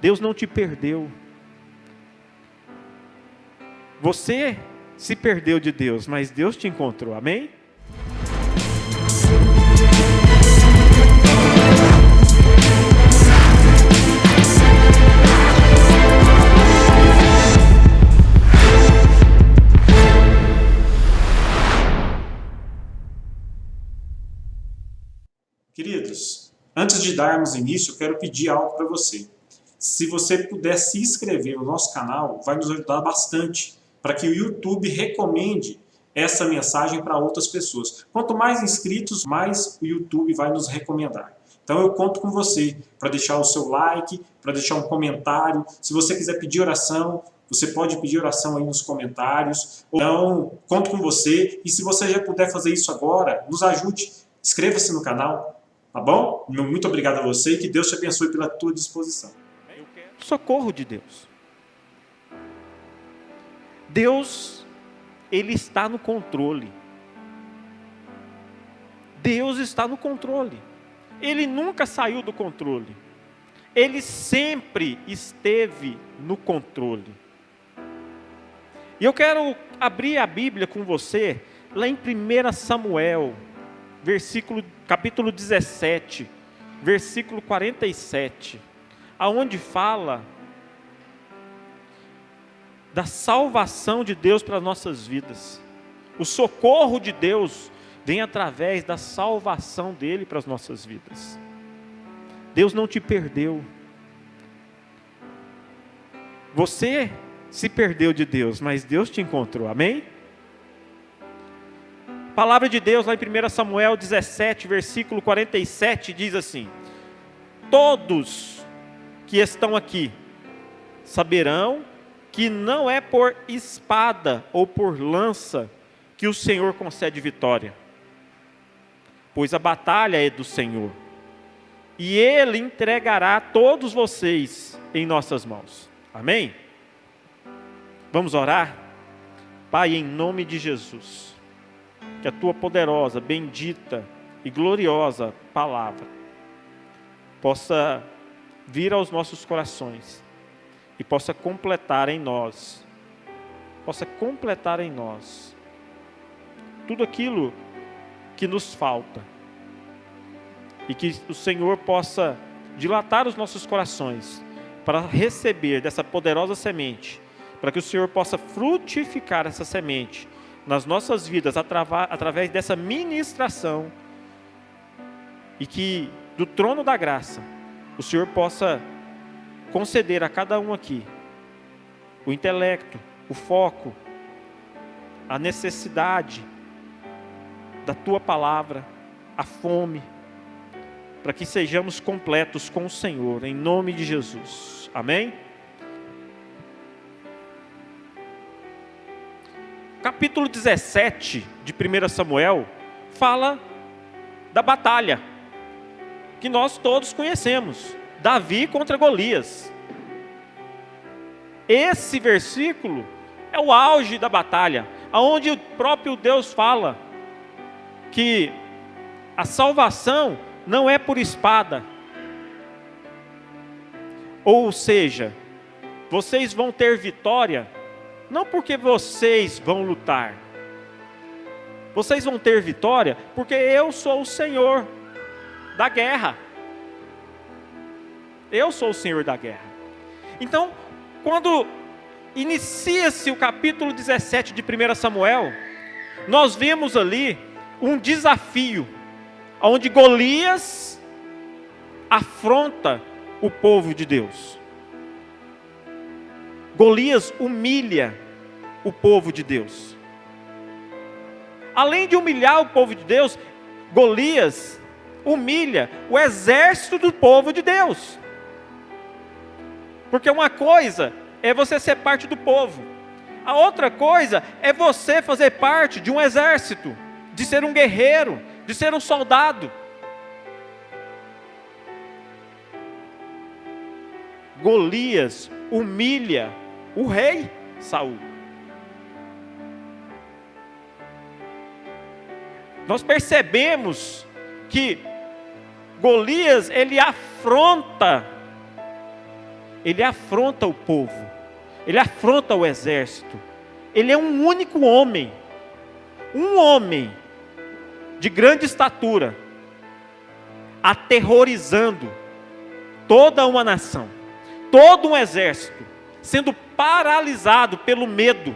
Deus não te perdeu. Você se perdeu de Deus, mas Deus te encontrou. Amém? Queridos, antes de darmos início, eu quero pedir algo para você. Se você puder se inscrever no nosso canal, vai nos ajudar bastante para que o YouTube recomende essa mensagem para outras pessoas. Quanto mais inscritos, mais o YouTube vai nos recomendar. Então eu conto com você para deixar o seu like, para deixar um comentário. Se você quiser pedir oração, você pode pedir oração aí nos comentários. Então, conto com você. E se você já puder fazer isso agora, nos ajude. Inscreva-se no canal. Tá bom? Muito obrigado a você e que Deus te abençoe pela tua disposição. Socorro de Deus. Deus, Ele está no controle. Deus está no controle. Ele nunca saiu do controle. Ele sempre esteve no controle. E eu quero abrir a Bíblia com você, lá em 1 Samuel, capítulo 17, versículo 47, aonde fala da salvação de Deus para as nossas vidas. O socorro de Deus vem através da salvação dele para as nossas vidas. Deus não te perdeu. Você se perdeu de Deus, mas Deus te encontrou. Amém? A palavra de Deus lá em 1 Samuel 17, versículo 47, diz assim: todos que estão aqui saberão que não é por espada ou por lança que o Senhor concede vitória, pois a batalha é do Senhor, e Ele entregará todos vocês em nossas mãos. Amém? Vamos orar? Pai, em nome de Jesus, que a Tua poderosa, bendita e gloriosa palavra possa vir aos nossos corações e possa completar em nós, tudo aquilo que nos falta, e que o Senhor possa dilatar os nossos corações para receber dessa poderosa semente, para que o Senhor possa frutificar essa semente nas nossas vidas através dessa ministração, e que do trono da graça o Senhor possa conceder a cada um aqui o intelecto, o foco, a necessidade da Tua palavra, a fome, para que sejamos completos com o Senhor, em nome de Jesus. Amém? Capítulo 17 de 1 Samuel fala da batalha que nós todos conhecemos, Davi contra Golias. Esse versículo é o auge da batalha, onde o próprio Deus fala que a salvação não é por espada. Ou seja, vocês vão ter vitória não porque vocês vão lutar. Vocês vão ter vitória porque eu sou o Senhor da guerra. Eu sou o Senhor da guerra. Então, quando inicia-se o capítulo 17 de 1 Samuel, nós vemos ali um desafio, onde Golias afronta o povo de Deus. Golias humilha o povo de Deus. Além de humilhar o povo de Deus, Golias humilha o exército do povo de Deus. Porque uma coisa é você ser parte do povo, a outra coisa é você fazer parte de um exército, de ser um guerreiro, de ser um soldado. Golias humilha o rei Saul. Nós percebemos que Golias, ele afronta ele afronta o povo, ele afronta o exército. Ele é um único homem, um homem de grande estatura, aterrorizando toda uma nação, todo um exército, sendo paralisado pelo medo.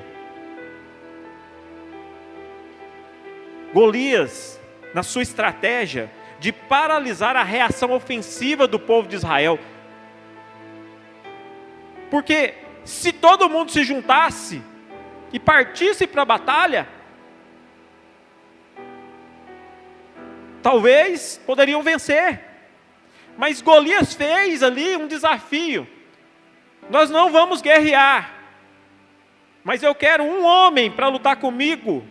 Golias, na sua estratégia de paralisar a reação ofensiva do povo de Israel, porque se todo mundo se juntasse e partisse para a batalha, talvez poderiam vencer. Mas Golias fez ali um desafio: nós não vamos guerrear, mas eu quero um homem para lutar comigo,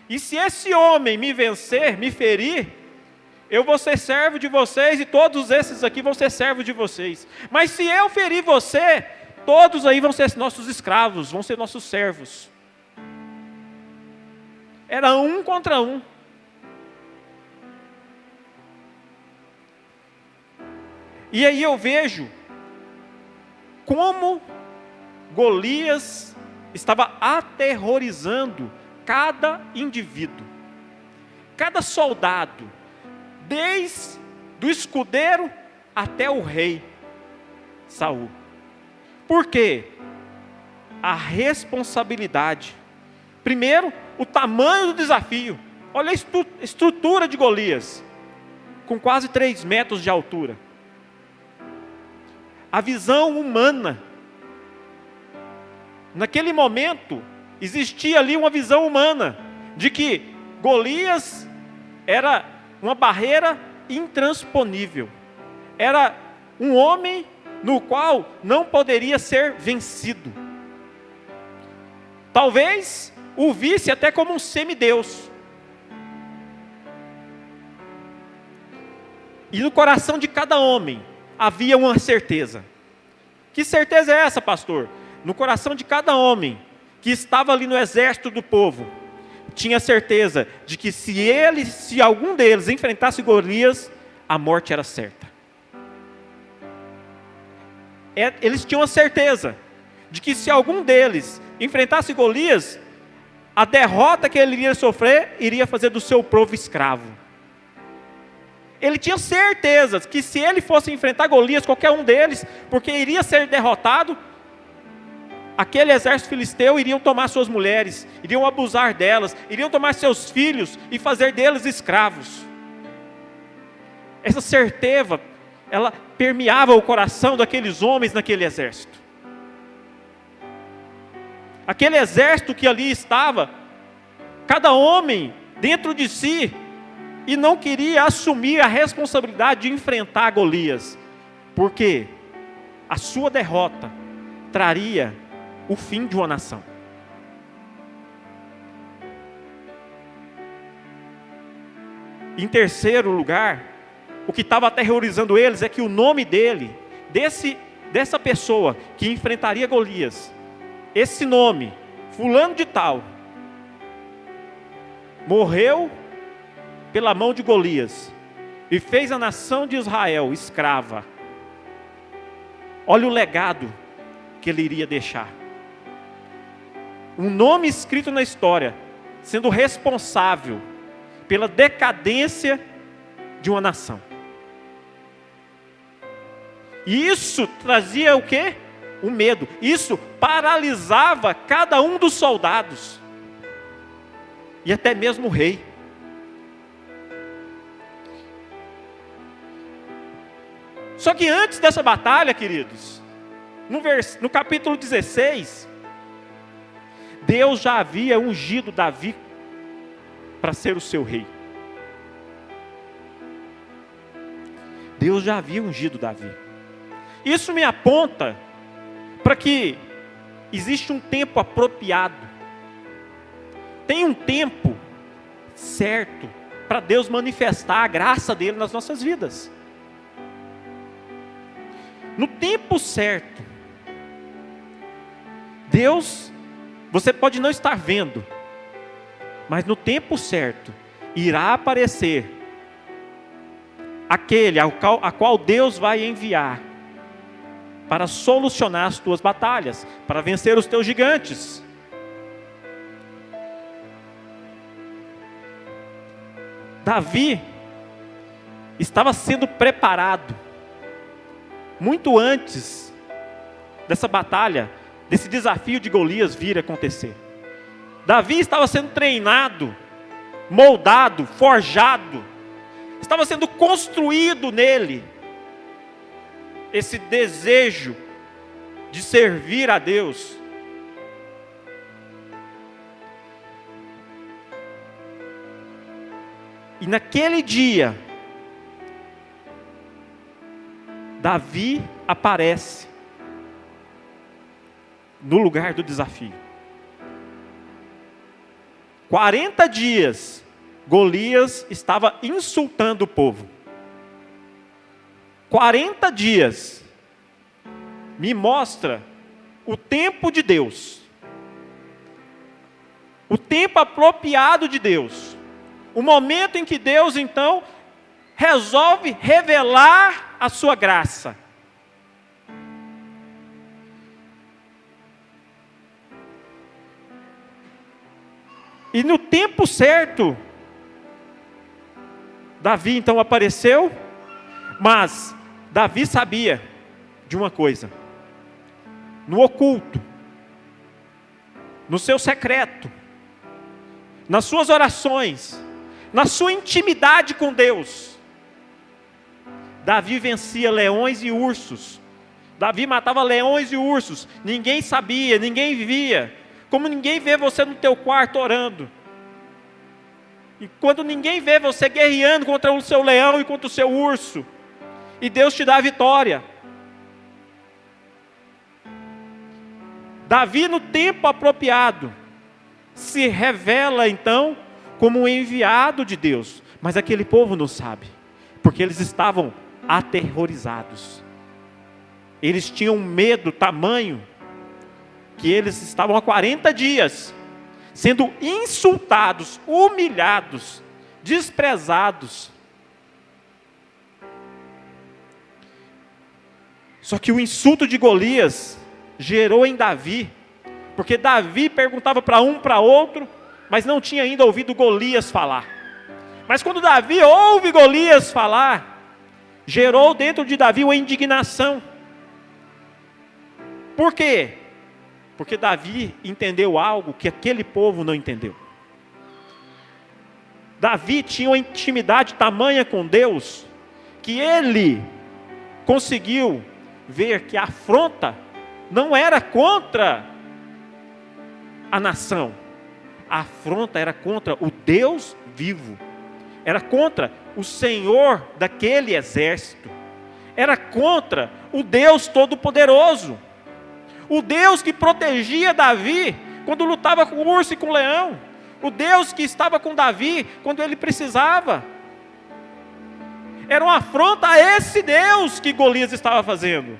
e se esse homem me vencer, me ferir, eu vou ser servo de vocês, e todos esses aqui vão ser servos de vocês. Mas se eu ferir você, todos aí vão ser nossos escravos, vão ser nossos servos. Era um contra um. E aí eu vejo como Golias estava aterrorizando cada indivíduo, cada soldado, desde o escudeiro até o rei Saul. Por quê? A responsabilidade. Primeiro, o tamanho do desafio. Olha a estrutura de Golias, com quase 3 metros de altura. A visão humana. Naquele momento, existia ali uma visão humana, de que Golias era uma barreira intransponível. Era um homem no qual não poderia ser vencido. Talvez o visse até como um semideus. E no coração de cada homem havia uma certeza. Que certeza é essa, pastor? No coração de cada homem que estava ali no exército do povo, tinha certeza de que se algum deles enfrentasse Golias, a morte era certa. Eles tinham a certeza de que se algum deles enfrentasse Golias, a derrota que ele iria sofrer, iria fazer do seu povo escravo. Ele tinha certeza que se ele fosse enfrentar Golias, qualquer um deles, porque iria ser derrotado, aquele exército filisteu iriam tomar suas mulheres, iriam abusar delas, iriam tomar seus filhos e fazer deles escravos. Essa certeza, ela permeava o coração daqueles homens naquele exército. Aquele exército que ali estava, cada homem dentro de si, e não queria assumir a responsabilidade de enfrentar Golias, porque a sua derrota traria o fim de uma nação. Em terceiro lugar, o que estava aterrorizando eles é que o nome dele, dessa pessoa que enfrentaria Golias, esse nome, fulano de tal, morreu pela mão de Golias e fez a nação de Israel escrava. Olha o legado que ele iria deixar. Um nome escrito na história, sendo responsável pela decadência de uma nação. E isso trazia o quê? O medo. Isso paralisava cada um dos soldados. E até mesmo o rei. Só que antes dessa batalha, queridos, no capítulo 16, Deus já havia ungido Davi para ser o seu rei. Deus já havia ungido Davi. Isso me aponta para que existe um tempo apropriado. Tem um tempo certo para Deus manifestar a graça dele nas nossas vidas. No tempo certo, Deus, você pode não estar vendo, mas no tempo certo, irá aparecer aquele a qual Deus vai enviar para solucionar as tuas batalhas, para vencer os teus gigantes. Davi estava sendo preparado muito antes dessa batalha, desse desafio de Golias vir a acontecer. Davi estava sendo treinado, moldado, forjado, estava sendo construído nele esse desejo de servir a Deus. E naquele dia, Davi aparece no lugar do desafio. 40 dias, Golias estava insultando o povo. 40 dias me mostra o tempo de Deus, o tempo apropriado de Deus, o momento em que Deus então resolve revelar a sua graça. E no tempo certo, Davi então apareceu, mas Davi sabia de uma coisa: no oculto, no seu secreto, nas suas orações, na sua intimidade com Deus, Davi vencia leões e ursos. Davi matava leões e ursos. Ninguém sabia, ninguém via. Como ninguém vê você no teu quarto orando. E quando ninguém vê você guerreando contra o seu leão e contra o seu urso. E Deus te dá a vitória. Davi, no tempo apropriado, se revela então como um enviado de Deus. Mas aquele povo não sabe, porque eles estavam aterrorizados. Eles tinham medo tamanho, que eles estavam há 40 dias, sendo insultados, humilhados, desprezados. Só que o insulto de Golias gerou em Davi, porque Davi perguntava para um, para outro, mas não tinha ainda ouvido Golias falar. Mas quando Davi ouve Golias falar, gerou dentro de Davi uma indignação. Por quê? Porque Davi entendeu algo que aquele povo não entendeu. Davi tinha uma intimidade tamanha com Deus, que ele conseguiu ver que a afronta não era contra a nação. A afronta era contra o Deus vivo. Era contra o Senhor daquele exército. Era contra o Deus Todo-Poderoso. O Deus que protegia Davi quando lutava com o urso e com o leão. O Deus que estava com Davi quando ele precisava. Era uma afronta a esse Deus que Golias estava fazendo.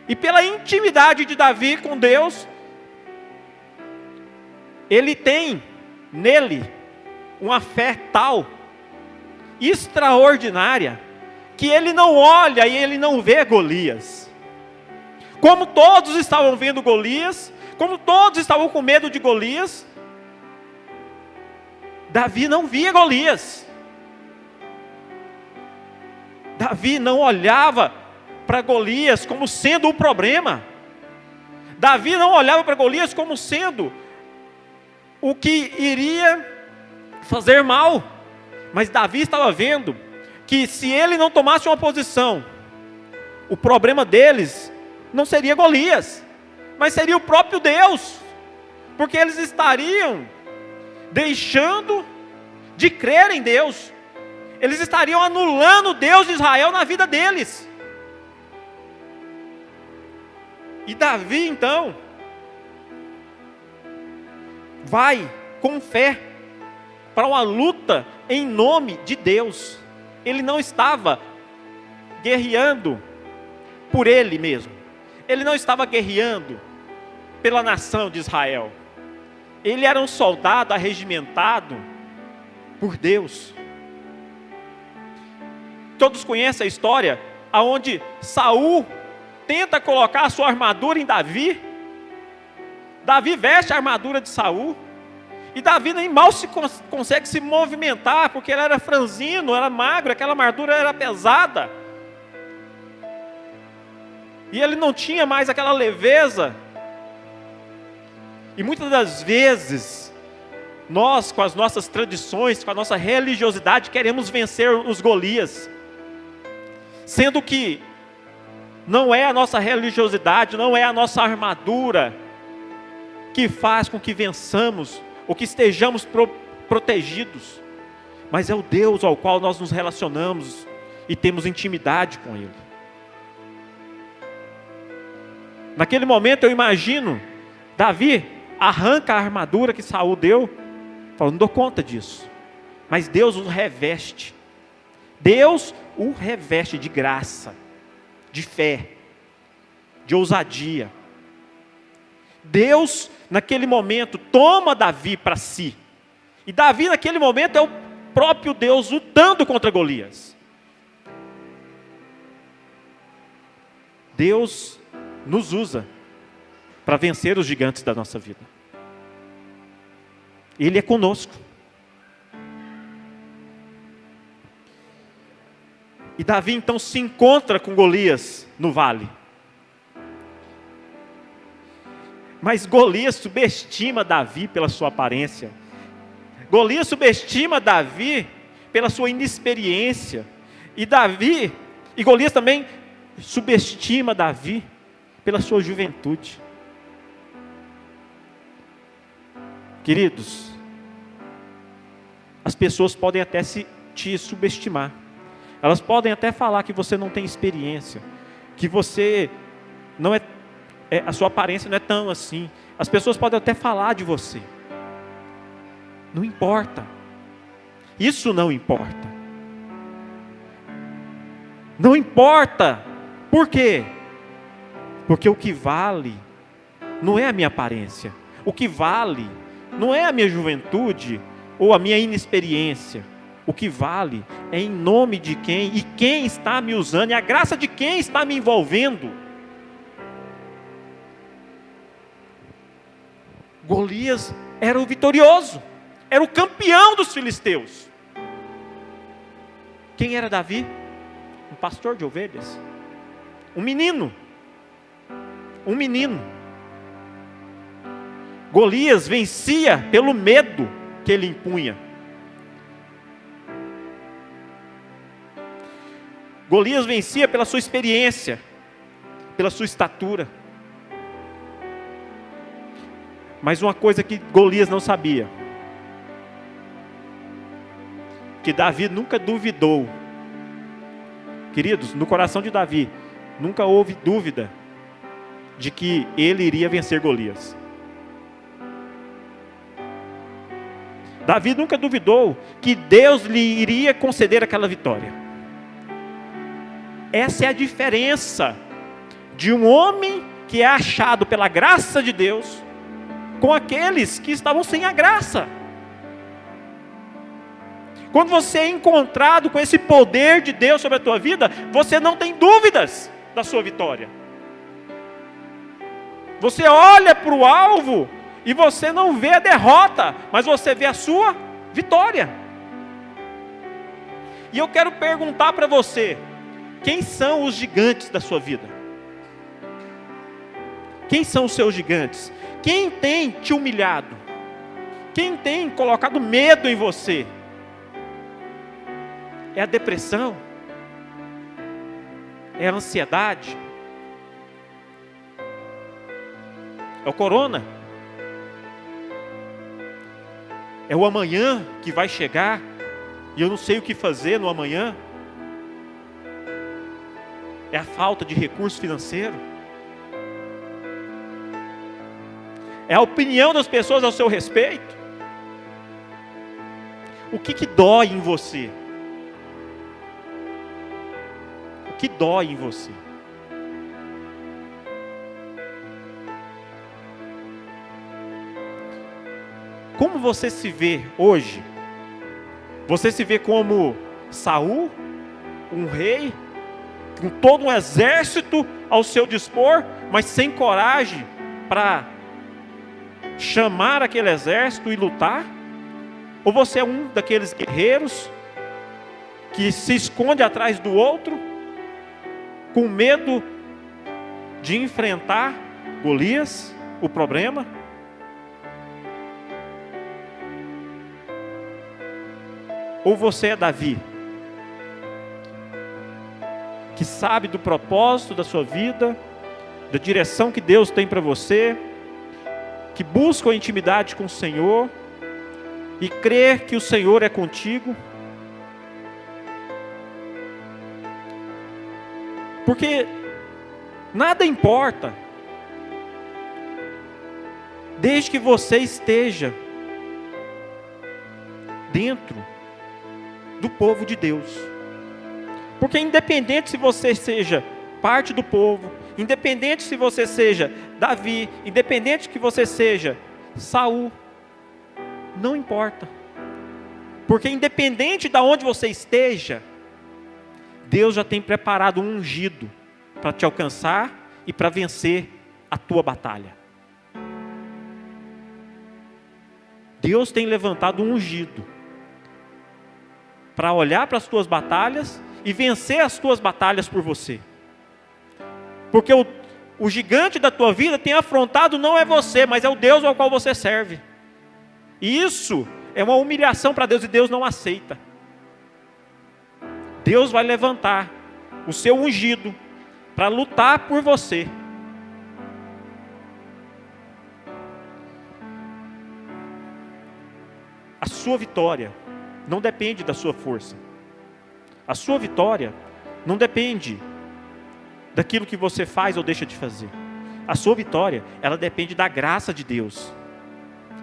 E pela intimidade de Davi com Deus, ele tem nele uma fé tal, extraordinária, que ele não olha e ele não vê Golias. Como todos estavam vendo Golias, como todos estavam com medo de Golias, Davi não via Golias. Davi não olhava para Golias como sendo um problema. Davi não olhava para Golias como sendo o que iria fazer mal. Mas Davi estava vendo que se ele não tomasse uma posição, o problema deles não seria Golias, mas seria o próprio Deus, porque eles estariam deixando de crer em Deus, eles estariam anulando o Deus de Israel na vida deles. E Davi então vai com fé para uma luta em nome de Deus. Ele não estava guerreando por ele mesmo. Ele não estava guerreando pela nação de Israel. Ele era um soldado arregimentado por Deus. Todos conhecem a história aonde Saul tenta colocar a sua armadura em Davi. Davi veste a armadura de Saul. E Davi nem mal consegue se movimentar, porque ele era franzino, era magro, aquela armadura era pesada. E ele não tinha mais aquela leveza. E muitas das vezes, nós com as nossas tradições, com a nossa religiosidade, queremos vencer os Golias. Sendo que não é a nossa religiosidade, não é a nossa armadura que faz com que vençamos, ou que estejamos protegidos, mas é o Deus ao qual nós nos relacionamos e temos intimidade com Ele. Naquele momento eu imagino, Davi arranca a armadura que Saul deu, falando, não dou conta disso, mas Deus o reveste, Deus o reveste de graça, de fé, de ousadia. Deus, naquele momento, toma Davi para si. E Davi, naquele momento, é o próprio Deus lutando contra Golias. Deus nos usa para vencer os gigantes da nossa vida. Ele é conosco. E Davi, então, se encontra com Golias no vale. Mas Golias subestima Davi pela sua aparência. Golias subestima Davi pela sua inexperiência. E Golias também subestima Davi pela sua juventude. Queridos, as pessoas podem até te subestimar. Elas podem até falar que você não tem experiência, que você não a sua aparência não é tão assim. As pessoas podem até falar de você. Não importa. Isso não importa. Não importa. Por quê? Porque o que vale não é a minha aparência. O que vale não é a minha juventude ou a minha inexperiência. O que vale é em nome de quem e quem está me usando, e a graça de quem está me envolvendo. Golias era o vitorioso, era o campeão dos filisteus. Quem era Davi? Um pastor de ovelhas, um menino. Golias vencia pelo medo que ele impunha. Golias vencia pela sua experiência, pela sua estatura. Mas uma coisa que Golias não sabia, que Davi nunca duvidou. Queridos, no coração de Davi, nunca houve dúvida de que ele iria vencer Golias. Davi nunca duvidou que Deus lhe iria conceder aquela vitória. Essa é a diferença de um homem que é achado pela graça de Deus com aqueles que estavam sem a graça. Quando você é encontrado com esse poder de Deus sobre a tua vida, você não tem dúvidas da sua vitória. Você olha para o alvo e você não vê a derrota, mas você vê a sua vitória. E eu quero perguntar para você, quem são os gigantes da sua vida? Quem são os seus gigantes? Quem tem te humilhado? Quem tem colocado medo em você? É a depressão? É a ansiedade? É o corona? É o amanhã que vai chegar e eu não sei o que fazer no amanhã? É a falta de recurso financeiro? É a opinião das pessoas ao seu respeito? O que dói em você? O que dói em você? Como você se vê hoje? Você se vê como Saul, um rei com todo um exército ao seu dispor, mas sem coragem para chamar aquele exército e lutar? Ou você é um daqueles guerreiros que se esconde atrás do outro, com medo de enfrentar Golias, o problema? Ou você é Davi, que sabe do propósito da sua vida, da direção que Deus tem para você, que busca a intimidade com o Senhor e crer que o Senhor é contigo? Porque nada importa, desde que você esteja dentro do povo de Deus. Porque independente se você seja parte do povo, independente se você seja Davi, independente que você seja Saul, não importa. Porque independente de onde você esteja, Deus já tem preparado um ungido para te alcançar e para vencer a tua batalha. Deus tem levantado um ungido para olhar para as tuas batalhas e vencer as tuas batalhas por você. Porque o gigante da tua vida tem afrontado não é você, mas é o Deus ao qual você serve. E isso é uma humilhação para Deus, e Deus não aceita. Deus vai levantar o seu ungido para lutar por você. A sua vitória não depende da sua força. A sua vitória não depende daquilo que você faz ou deixa de fazer. A sua vitória, ela depende da graça de Deus.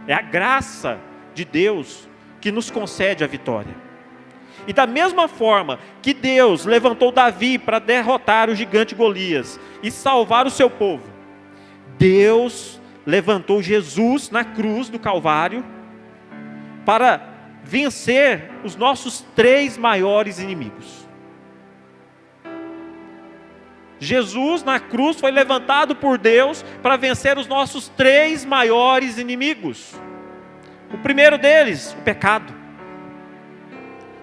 É a graça de Deus que nos concede a vitória. E da mesma forma que Deus levantou Davi para derrotar o gigante Golias e salvar o seu povo, Deus levantou Jesus na cruz do Calvário para vencer os nossos 3 maiores inimigos. Jesus na cruz foi levantado por Deus para vencer os nossos 3 maiores inimigos. O primeiro deles, o pecado.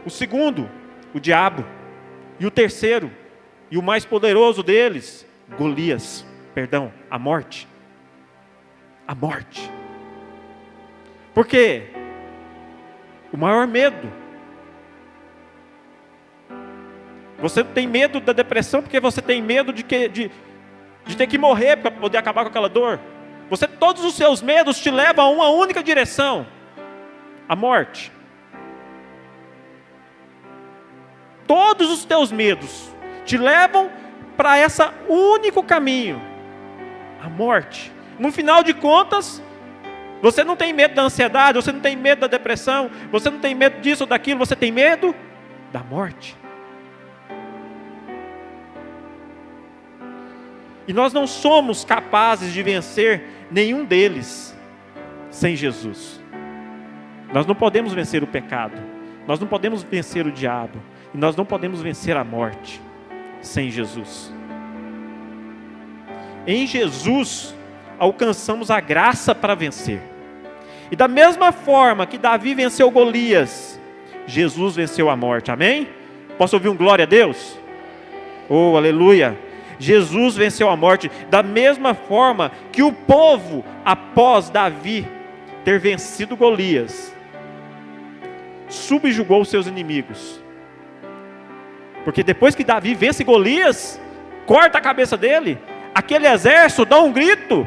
O segundo, o diabo. E o terceiro, e o mais poderoso deles, Golias, a morte. A morte. Por quê? O maior medo. Você tem medo da depressão porque você tem medo de ter que morrer para poder acabar com aquela dor. Todos os seus medos te levam a uma única direção: a morte. Todos os teus medos te levam para esse único caminho: a morte. No final de contas, você não tem medo da ansiedade, você não tem medo da depressão, você não tem medo disso ou daquilo, você tem medo da morte. E nós não somos capazes de vencer nenhum deles sem Jesus. Nós não podemos vencer o pecado, nós não podemos vencer o diabo, e nós não podemos vencer a morte sem Jesus. Em Jesus alcançamos a graça para vencer. E da mesma forma que Davi venceu Golias, Jesus venceu a morte. Amém? Posso ouvir um glória a Deus? Oh, aleluia! Jesus venceu a morte. Da mesma forma que o povo, após Davi ter vencido Golias, subjugou os seus inimigos. Porque depois que Davi vence Golias, corta a cabeça dele, aquele exército dá um grito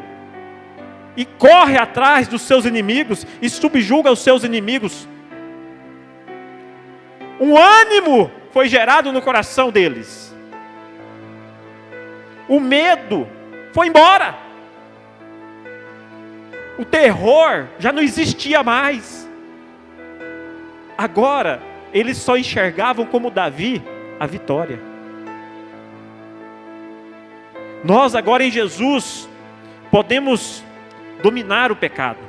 e corre atrás dos seus inimigos e subjuga os seus inimigos. Um ânimo foi gerado no coração deles. O medo foi embora. O terror já não existia mais. Agora, eles só enxergavam como Davi a vitória. Nós agora em Jesus podemos dominar o pecado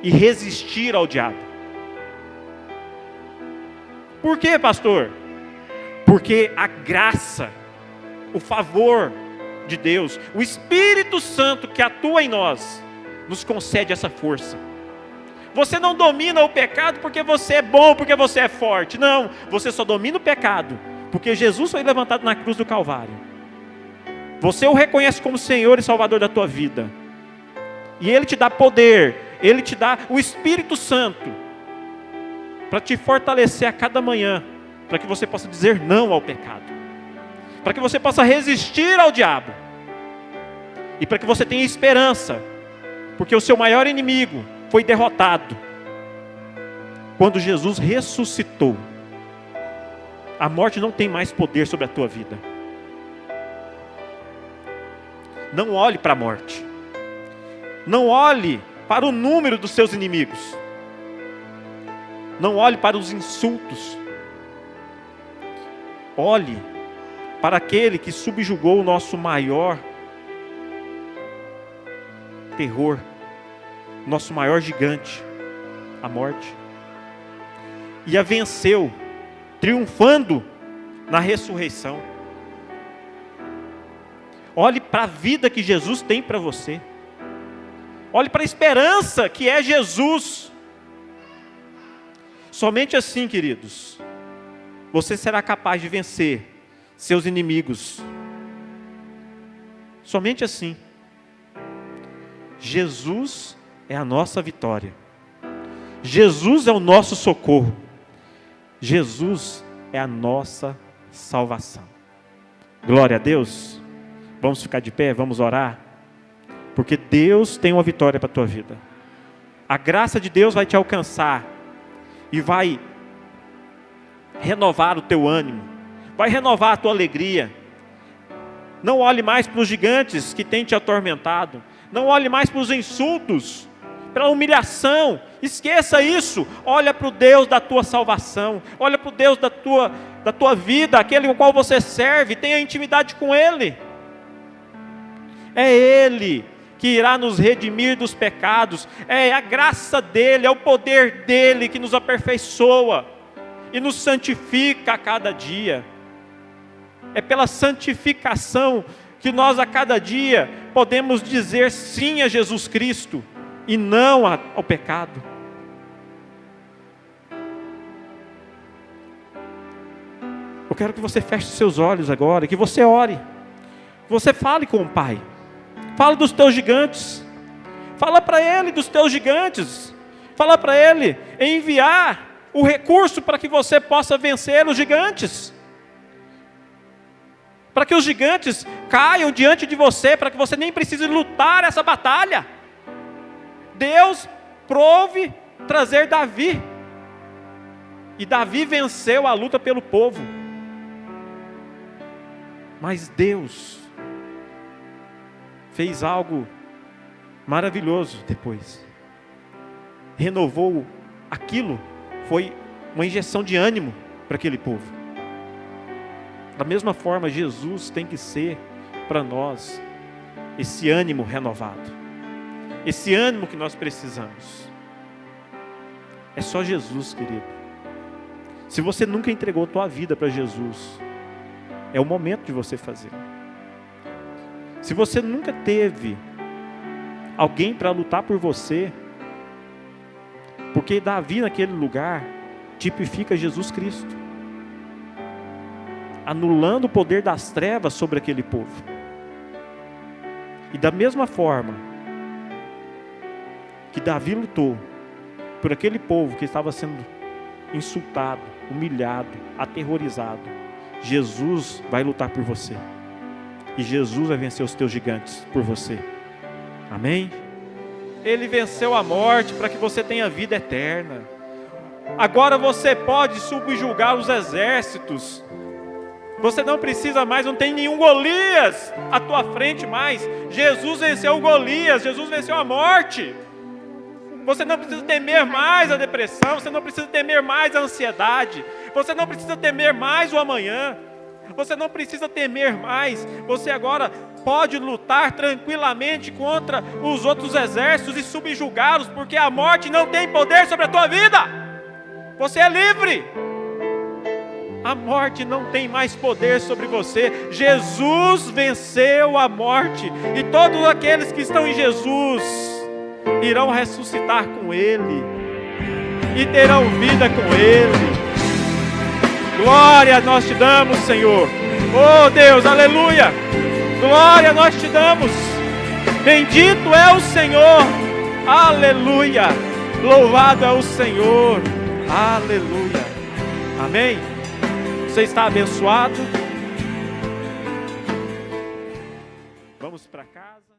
e resistir ao diabo. Por quê, pastor? Porque a graça, o favor de Deus, o Espírito Santo que atua em nós, nos concede essa força. Você não domina o pecado porque você é bom, porque você é forte. Não, você só domina o pecado porque Jesus foi levantado na cruz do Calvário. Você o reconhece como Senhor e Salvador da tua vida. E Ele te dá poder, Ele te dá o Espírito Santo para te fortalecer a cada manhã, para que você possa dizer não ao pecado, para que você possa resistir ao diabo, e para que você tenha esperança, porque o seu maior inimigo foi derrotado quando Jesus ressuscitou. A morte não tem mais poder sobre a tua vida. Não olhe para a morte. Não olhe para o número dos seus inimigos. Não olhe para os insultos. Olhe para aquele que subjugou o nosso maior terror, nosso maior gigante, a morte, e a venceu, triunfando na ressurreição. Olhe para a vida que Jesus tem para você. Olhe para a esperança que é Jesus. Somente assim, queridos, você será capaz de vencer seus inimigos. Somente assim. Jesus é a nossa vitória. Jesus é o nosso socorro. Jesus é a nossa salvação. Glória a Deus. Vamos ficar de pé, vamos orar. Porque Deus tem uma vitória para a tua vida. A graça de Deus vai te alcançar e vai renovar o teu ânimo, vai renovar a tua alegria. Não olhe mais para os gigantes que têm te atormentado. Não olhe mais para os insultos, pela humilhação. Esqueça isso. Olha para o Deus da tua salvação. Olha para o Deus da tua vida, aquele com qual você serve. Tenha intimidade com Ele. É Ele que irá nos redimir dos pecados. É a graça dEle, é o poder dEle que nos aperfeiçoa e nos santifica a cada dia. É pela santificação que nós a cada dia podemos dizer sim a Jesus Cristo e não ao pecado. Eu quero que você feche seus olhos agora, que você ore, que você fale com o Pai. Fala dos teus gigantes. Fala para Ele dos teus gigantes. Fala para Ele enviar o recurso para que você possa vencer os gigantes. Para que os gigantes caiam diante de você, para que você nem precise lutar essa batalha. Deus prove trazer Davi. E Davi venceu a luta pelo povo. Mas Deus fez algo maravilhoso depois. Renovou aquilo, foi uma injeção de ânimo para aquele povo. Da mesma forma, Jesus tem que ser para nós esse ânimo renovado, esse ânimo que nós precisamos. É só Jesus, querido. Se você nunca entregou a tua vida para Jesus, é o momento de você fazer. Se você nunca teve alguém para lutar por você, porque Davi naquele lugar tipifica Jesus Cristo, anulando o poder das trevas sobre aquele povo. E da mesma forma que Davi lutou por aquele povo que estava sendo insultado, humilhado, aterrorizado, Jesus vai lutar por você. E Jesus vai vencer os teus gigantes por você. Amém? Ele venceu a morte para que você tenha vida eterna. Agora você pode subjugar os exércitos. Você não precisa mais, não tem nenhum Golias à tua frente mais. Jesus venceu o Golias, Jesus venceu a morte. Você não precisa temer mais a depressão, você não precisa temer mais a ansiedade, você não precisa temer mais o amanhã, você não precisa temer mais. Você agora pode lutar tranquilamente contra os outros exércitos e subjugá-los, porque a morte não tem poder sobre a tua vida. Você é livre. A morte não tem mais poder sobre você. Jesus venceu a morte. E todos aqueles que estão em Jesus irão ressuscitar com Ele. E terão vida com Ele. Glória nós te damos, Senhor. Oh Deus, aleluia. Glória nós te damos. Bendito é o Senhor. Aleluia. Louvado é o Senhor. Aleluia. Amém. Você está abençoado? Vamos para casa.